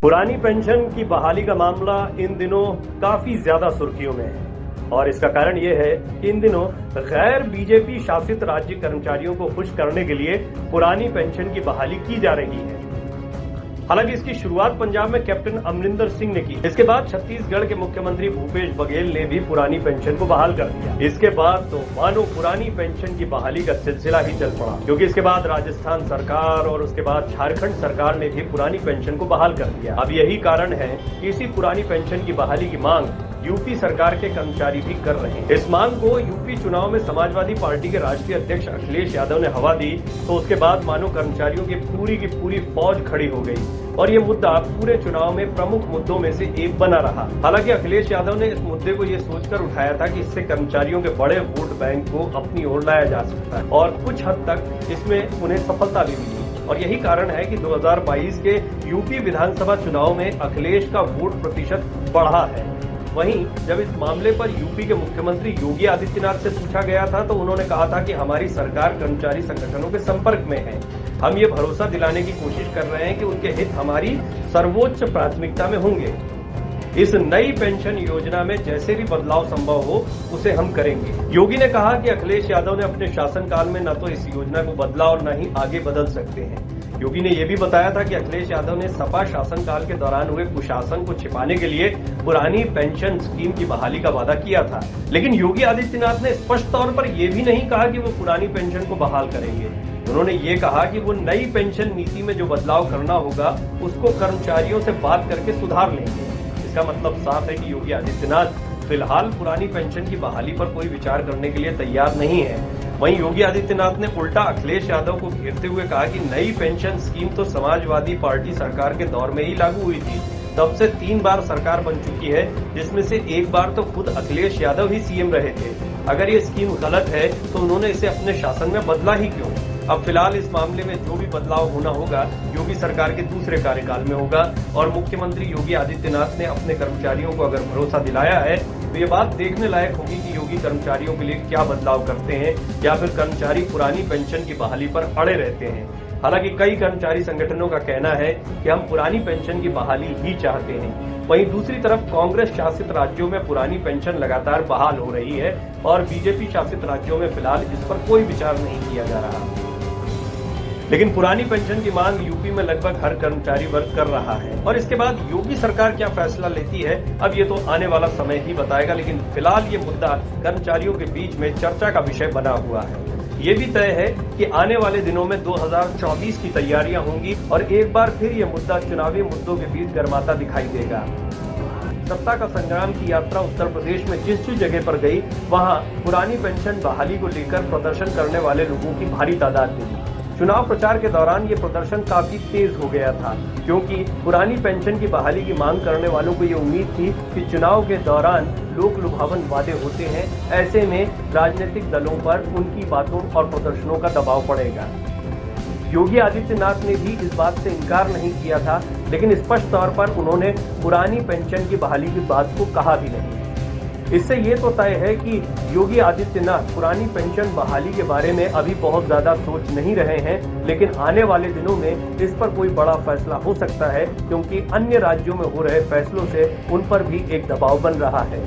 पुरानी पेंशन की बहाली का मामला इन दिनों काफी ज्यादा सुर्खियों में है और इसका कारण यह है कि इन दिनों गैर बीजेपी शासित राज्य कर्मचारियों को खुश करने के लिए पुरानी पेंशन की बहाली की जा रही है। हालांकि इसकी शुरुआत पंजाब में कैप्टन अमरिंदर सिंह ने की। इसके बाद छत्तीसगढ़ के मुख्यमंत्री भूपेश बघेल ने भी पुरानी पेंशन को बहाल कर दिया। इसके बाद तो मानो पुरानी पेंशन की बहाली का सिलसिला ही चल पड़ा, क्योंकि इसके बाद राजस्थान सरकार और उसके बाद झारखंड सरकार ने भी पुरानी पेंशन को बहाल कर दिया। अब यही कारण है कि इसी पुरानी पेंशन की बहाली की मांग यूपी सरकार के कर्मचारी भी कर रहे हैं। इस मांग को यूपी चुनाव में समाजवादी पार्टी के राष्ट्रीय अध्यक्ष अखिलेश यादव ने हवा दी, तो उसके बाद मानो कर्मचारियों की पूरी फौज खड़ी हो गई और ये मुद्दा पूरे चुनाव में प्रमुख मुद्दों में से एक बना रहा। हालांकि अखिलेश यादव ने इस मुद्दे को ये सोचकर उठाया था कि इससे कर्मचारियों के बड़े वोट बैंक को अपनी ओर लाया जा सकता है और कुछ हद तक इसमें उन्हें सफलता भी मिली। और यही कारण है कि 2022 के यूपी विधानसभा चुनाव में अखिलेश का वोट प्रतिशत बढ़ा है। वहीं जब इस मामले पर यूपी के मुख्यमंत्री योगी आदित्यनाथ से पूछा गया था तो उन्होंने कहा था कि हमारी सरकार कर्मचारी संगठनों के संपर्क में है। हम ये भरोसा दिलाने की कोशिश कर रहे हैं कि उनके हित हमारी सर्वोच्च प्राथमिकता में होंगे। इस नई पेंशन योजना में जैसे भी बदलाव संभव हो उसे हम करेंगे। योगी ने कहा कि अखिलेश यादव ने अपने शासनकाल में न तो इस योजना को बदला और न ही आगे बदल सकते हैं। योगी ने यह भी बताया था कि अखिलेश यादव ने सपा शासनकाल के दौरान हुए कुशासन को छिपाने के लिए पुरानी पेंशन स्कीम की बहाली का वादा किया था, लेकिन योगी आदित्यनाथ ने स्पष्ट तौर पर यह भी नहीं कहा कि वो पुरानी पेंशन को बहाल करेंगे। उन्होंने ये कहा कि वो नई पेंशन नीति में जो बदलाव करना होगा उसको कर्मचारियों से बात करके सुधार लेंगे। इसका मतलब साफ है कि योगी आदित्यनाथ फिलहाल पुरानी पेंशन की बहाली पर कोई विचार करने के लिए तैयार नहीं है। वहीं योगी आदित्यनाथ ने उल्टा अखिलेश यादव को घेरते हुए कहा कि नई पेंशन स्कीम तो समाजवादी पार्टी सरकार के दौर में ही लागू हुई थी, तब से 3 बार सरकार बन चुकी है, जिसमें से एक बार तो खुद अखिलेश यादव ही सीएम रहे थे। अगर ये स्कीम गलत है तो उन्होंने इसे अपने शासन में बदला ही क्यों? अब फिलहाल इस मामले में जो भी बदलाव होना होगा योगी सरकार के दूसरे कार्यकाल में होगा और मुख्यमंत्री योगी आदित्यनाथ ने अपने कर्मचारियों को अगर भरोसा दिलाया है तो ये बात देखने लायक होगी कि योगी कर्मचारियों के लिए क्या बदलाव करते हैं या फिर कर्मचारी पुरानी पेंशन की बहाली पर अड़े रहते हैं। हालांकि कई कर्मचारी संगठनों का कहना है कि हम पुरानी पेंशन की बहाली ही चाहते हैं। वहीं दूसरी तरफ कांग्रेस शासित राज्यों में पुरानी पेंशन लगातार बहाल हो रही है और बीजेपी शासित राज्यों में फिलहाल इस पर कोई विचार नहीं किया जा रहा। लेकिन पुरानी पेंशन की मांग यूपी में लगभग हर कर्मचारी वर्ग कर रहा है और इसके बाद योगी सरकार क्या फैसला लेती है अब ये तो आने वाला समय ही बताएगा। लेकिन फिलहाल ये मुद्दा कर्मचारियों के बीच में चर्चा का विषय बना हुआ है। ये भी तय है कि आने वाले दिनों में 2024 की तैयारियां होंगी और एक बार फिर ये मुद्दा चुनावी मुद्दों के बीच गर्माता दिखाई देगा। सत्ता का संग्राम की यात्रा उत्तर प्रदेश में जिस जगह पर गई वहां पुरानी पेंशन बहाली को लेकर प्रदर्शन करने वाले लोगों की भारी तादाद मिली। चुनाव प्रचार के दौरान ये प्रदर्शन काफी तेज हो गया था, क्योंकि पुरानी पेंशन की बहाली की मांग करने वालों को ये उम्मीद थी कि चुनाव के दौरान लोक लुभावन वादे होते हैं, ऐसे में राजनीतिक दलों पर उनकी बातों और प्रदर्शनों का दबाव पड़ेगा। योगी आदित्यनाथ ने भी इस बात से इनकार नहीं किया था, लेकिन स्पष्ट तौर पर उन्होंने पुरानी पेंशन की बहाली की बात को कहा भी नहीं। इससे ये तो तय है कि योगी आदित्यनाथ पुरानी पेंशन बहाली के बारे में अभी बहुत ज्यादा सोच नहीं रहे हैं, लेकिन आने वाले दिनों में इस पर कोई बड़ा फैसला हो सकता है, क्योंकि अन्य राज्यों में हो रहे फैसलों से उन पर भी एक दबाव बन रहा है।